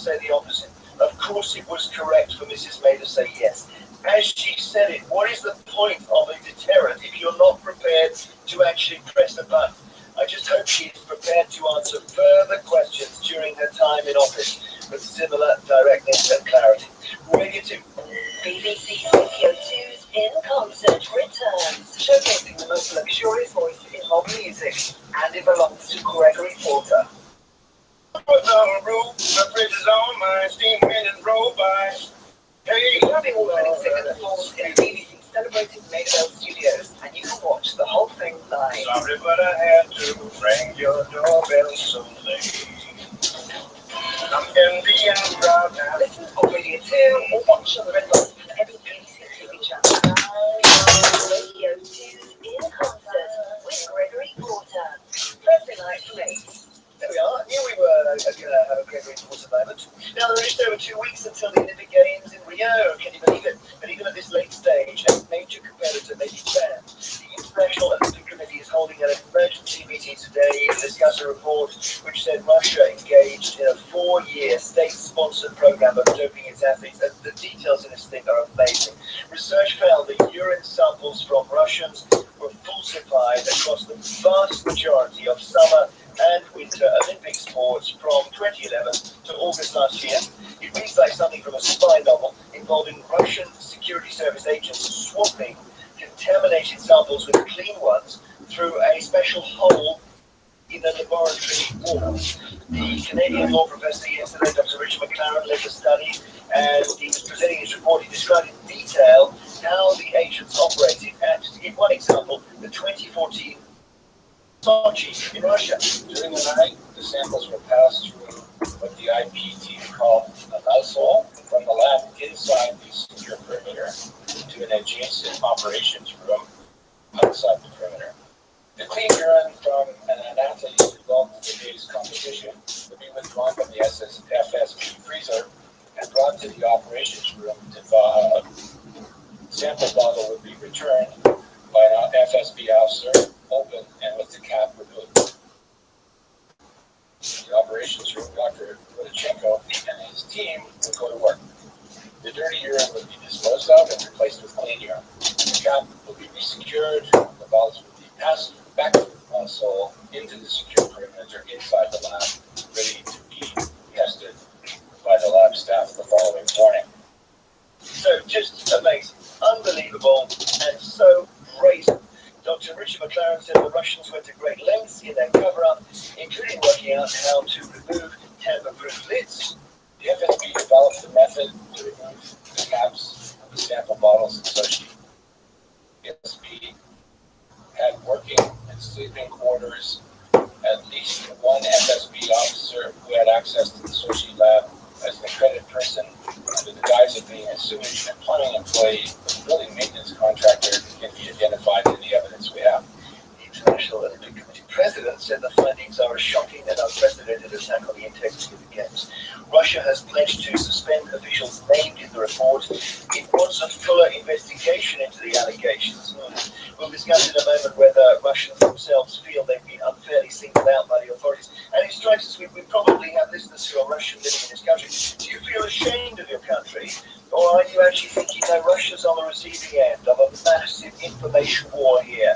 say the opposite. Of course it was correct for Mrs. May to say yes. As she said it, what is the point of a deterrent if you're not prepared to actually press the button? I just hope she is prepared to answer further questions during her time in office with similar directness and clarity. Radio 2. BBC Radio 2's In Concert returns, showcasing the most luxurious voice in modern music, and it belongs to Gregory Porter. The roof, the fridge is on, my steam engine roll by. Hey, Grabbing award-winning singer performs in the BBC celebrated Maidavale Studios, and you can watch the whole thing live. sorry, but I had to ring your doorbell so late. I'm empty and proud now. Listen on Radio 2 or watch on the red button from any BBC TV channel. Radio 2's In Concert with Gregory Porter. Thursday night from 8. There we are. I knew we were going to have a Gregory Porter moment. Now, there is over 2 weeks until the Olympic Games in Rio. Can you believe it? But even at this late stage, a major competitor may be banned. The International Olympic Committee is holding an emergency meeting today to discuss a report which said Russia engaged in a 4-year state-sponsored program of doping its athletes. And the details in this thing are amazing. Research found that urine samples from Russians were falsified across the vast majority of summer and winter Olympic sports from 2011 to August last year. It reads like something from a spy novel involving Russian security service agents swapping contaminated samples with clean ones through a special hole in the laboratory wall. The Canadian law professor yesterday, Dr. Richard McLaren, led the study, and he was presenting his report. He described in detail how the agents operated. And to give one example, the 2014 Sochi in Russia. During the night, the samples were passed through what the IP team called a nozzle from the lab inside the secure perimeter to an adjacent operations room outside the perimeter. The clean urine from an athlete involved in the day's competition would be withdrawn from the FSB freezer and brought to the operations room to thaw out. The sample bottle would be returned by an FSB officer, open and with the cap removed. The operations room, Dr. Rodchenko and his team would go to work. The dirty urine would be disposed of and replaced with clean urine. The cap would be resecured, the bottles would be passed back to the console into the secure perimeter inside the lab, ready to be tested by the lab staff the following morning. So just amazing, unbelievable, and so brazen. Dr. Richard McLaren said the Russians went to great lengths in their cover-up, including working out how to remove tamper-proof lids. The FSB developed a method to remove the caps of the sample bottles in Sochi. The FSB had working and sleeping quarters at least one FSB officer who had access to the Sochi lab as an accredited person under the guise of being a sewage and plumbing employee with a building maintenance contractor can be identified in the evidence we have. The International Olympic Committee president said the findings are a shocking and unprecedented attack on the integrity of the Games. Russia has pledged to suspend officials named in the report. It wants a fuller investigation into the allegations. We'll discuss in a moment whether Russians themselves feel they've been unfairly singled out by the authorities. And it strikes us, we probably have listeners who are Russian living in this country. Do you feel ashamed of your country? Or are you actually thinking that Russia's on the receiving end of a massive information war here?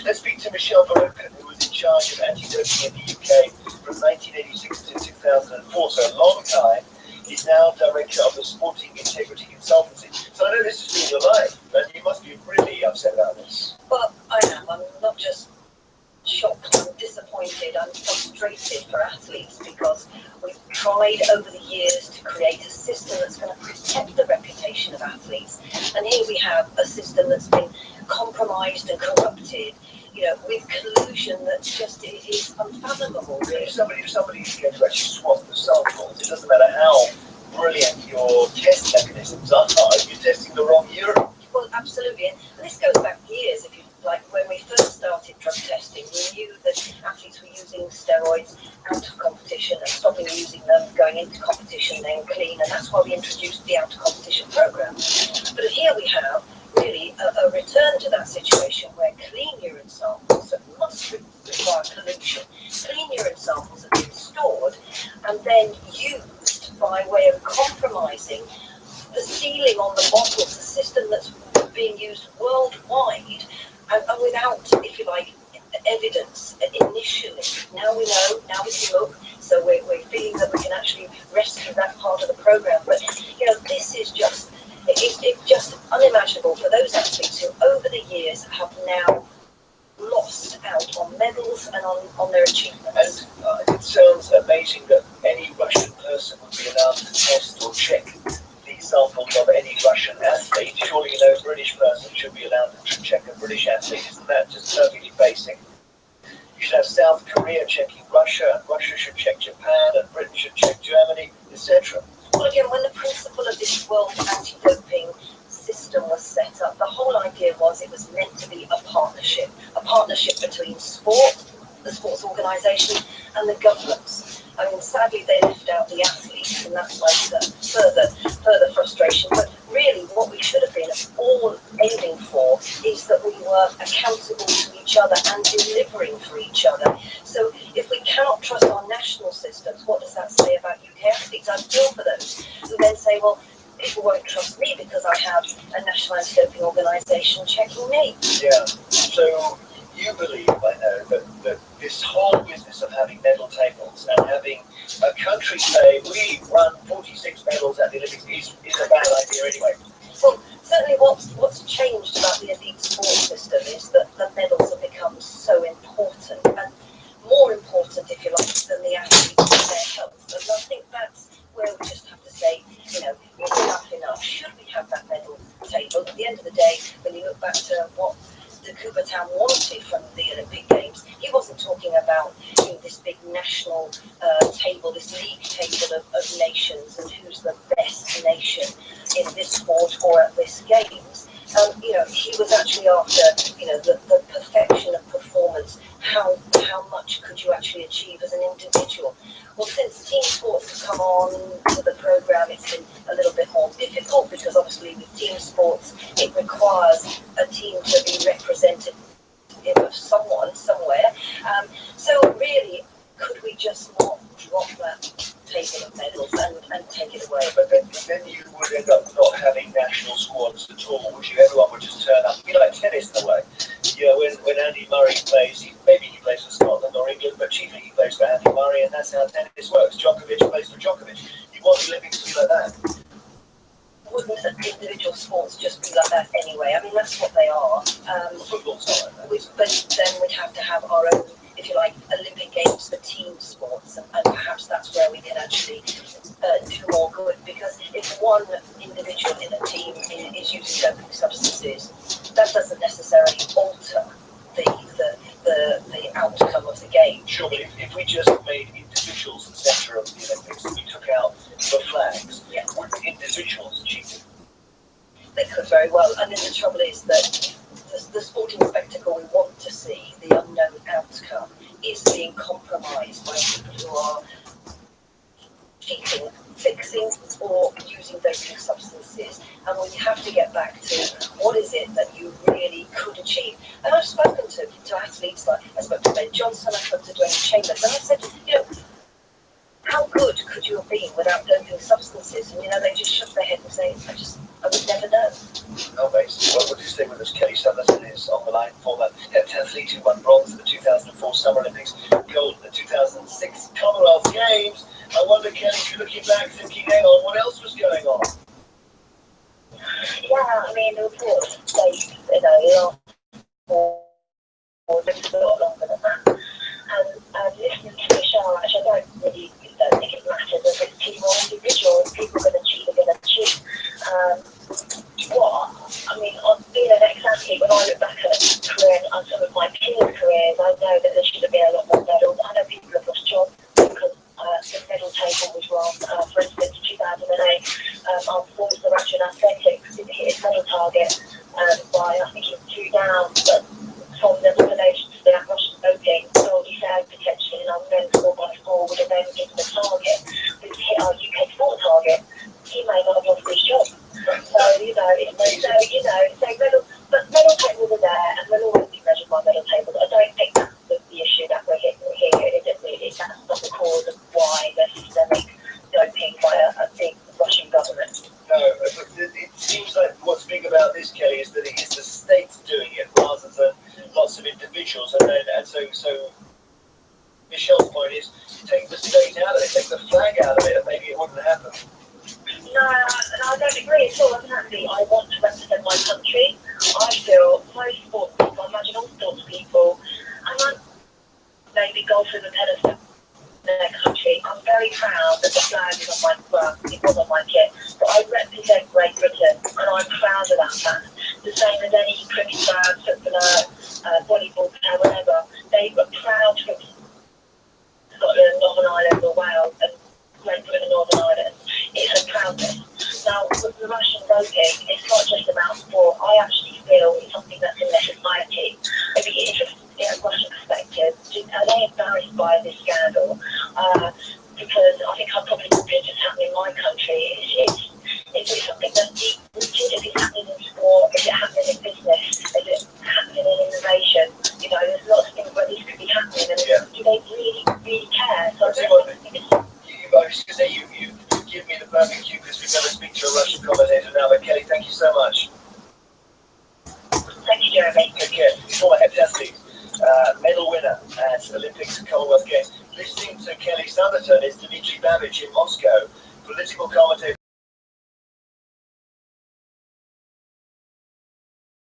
Let's speak to Michelle Barokin, who was in charge of anti-doping in the UK from 1986 to 2004, so a long time. He's now director of the Sporting Integrity Consultancy. So I know this has been your life, but you must be really upset about this. Well, I am. I'm not just shocked, I'm disappointed, I'm frustrated for athletes because we've tried over the years to create a system that's going to protect the reputation of athletes. And here we have a system that's been compromised and corrupted, with collusion that's just is unfathomable. If somebody's going to actually swap the samples, it doesn't matter how brilliant your test mechanisms are, you're testing the wrong urine. Well, absolutely. And this goes back years. If you like, when we first started drug testing, we knew that athletes were using steroids out of competition and stopping using them, going into competition, then clean, and that's why we introduced the out-of-competition program. But here we have really a return to that situation where clean urine samples that must require collusion, clean urine samples have been stored and then used by by way of compromising the sealing on the bottles, a system that's being used worldwide, and without, if you like, evidence initially. Now we know, now we can look, so we're feeling that we can actually rescue that part of the program. But this is just it's just unimaginable for those athletes who over the years have now lost out on medals and on their achievements. And it sounds amazing that any Russian person would be allowed to test or check the samples of any Russian athlete. Surely no British person should be allowed to check a British athlete. Isn't that just perfectly basic? You should have South Korea checking Russia, and Russia should check Japan, and Britain should check Germany, etc. Well, again, when the principle of this world anti-doping system was set up, the whole idea was it was meant to be a partnership between sport, the sports organisation, and the governments. I mean, sadly, they left out the athletes, and that's like further frustration. But really, what we should have been all aiming for is that we were accountable to each other and delivering for each other. So if we cannot trust our national systems, what does that say about UK athletes? I feel for those who then say, well, people won't trust me because I have a national anti-doping organisation checking me. Yeah. So you believe, I know, that this whole business of having medal tables and having a country say we won 46 medals at the Olympics is a bad idea anyway. Well, certainly what's changed about the elite sports system is that the medals have become so important, and more important, if you like, than the athletes and their health. And I think that's where we just have to say, enough. Should we have that medal table? At the end of the day, when you look back to what the Kubertown wanted from the Olympic Games, he wasn't talking about this big national table, this league table of nations and who's the best nation in this sport or at this Games. He was actually after the perfection of performance. How much could you actually achieve as an individual? Well, since team sports have come on to the program, it's been a little bit more difficult because obviously with team sports, it requires a team to be represented of someone somewhere. So really, could we just not drop that table of medals and take it away? But then you would end up not having national squads at all, would you? Everyone would just turn up. It'd be like tennis in a way. When Andy Murray plays, maybe he plays for Scotland or England, but chiefly he plays for Andy Murray, and that's how tennis works. Djokovic plays for Djokovic. You want the Olympics to be like that. Wouldn't individual sports just be like that anyway? I mean, that's what they are. Football's not like that. But then we'd have to have our own, if you like, Olympic Games for team sports, and perhaps that's where we can actually do more good. Because if one individual in a team is using doping substances, that doesn't necessarily alter the outcome of the game. Sure, but if we just made individuals the centre of the Olympics and we took out the flags, would the individuals cheat? They could very well. And then the trouble is that the sporting spectacle we want to see, the unknown outcome, is being compromised by people who are cheating, fixing, or using doping substances. And we have to get back to what is it that you really could achieve. And I've spoken to athletes, like I spoke to Ben Johnson, I spoke to Dwayne Chambers, and I said, how good could you have been without doping substances? And they just shook their head and say, I would never know. Amazing. Well, we'll just stay with us. Kelly Sutherland is on the line, former athlete who won bronze at the 2004 Summer Olympics, gold at the 2006 Commonwealth Games. I wonder, Kelly, if you're looking back thinking, hang on, what else was going on? Yeah, I mean, the reports say, last or just a lot longer than that. And listening to Michelle, actually, I don't think it matters if it's team or individual. If people are going to cheat, they're going to cheat. Being an ex-athlete, when I look back at career and some of my peers' careers, I know that there should have been a lot more medals. I know people have lost jobs because the medal table was wrong. For instance, 2008, our performance director in athletics didn't hit his medal target by, I think it was 2 down, but from the revelation to that Russian doping, Goldie Sound potentially in our men's 4x4 would have then given the target. If we hit our UK sport target, he may not have lost his job. But medal tables are there, and we'll always be measured by medal tables. I don't think that's the issue that we're hitting here. That's not the cause of why there's systemic doping by a maybe it wouldn't happen. No, and I don't agree at all. Definitely, I want to represent my country. I feel most sports people, I imagine all sports people, and I'm maybe golfers and tennis in their country. I'm very proud that the flag is on my, well, it was on my kit, but I represent Great Britain, and I'm proud of that fact. The same as any cricketer, footballer, volleyball player, whatever. They are proud to represent Scotland, Northern Ireland, or Wales, and Great Britain and Northern Ireland. It's a proudness. Now, with the Russian doping, it's not just about sport. I actually feel it's something that's in their society. It'd be interesting to get a Russian perspective. Are they embarrassed by this scandal? Because I think I probably would be just happening in my country. It's something that's deep rooted. Is it happening in sport? Is it happening in business? Is it happening in innovation? You know, there's lots of things where this could be happening, and do they really, really care? So I don't think it's... I was going to say, you give me the perfect cue because we're going to speak to a Russian commentator now. But Kelly, thank you so much. Thank you, Jeremy. Take care. Former heptathlete, medal winner at Olympics and Commonwealth Games. Listening to Kelly Southerton is Dmitry Babbage in Moscow, political commentator.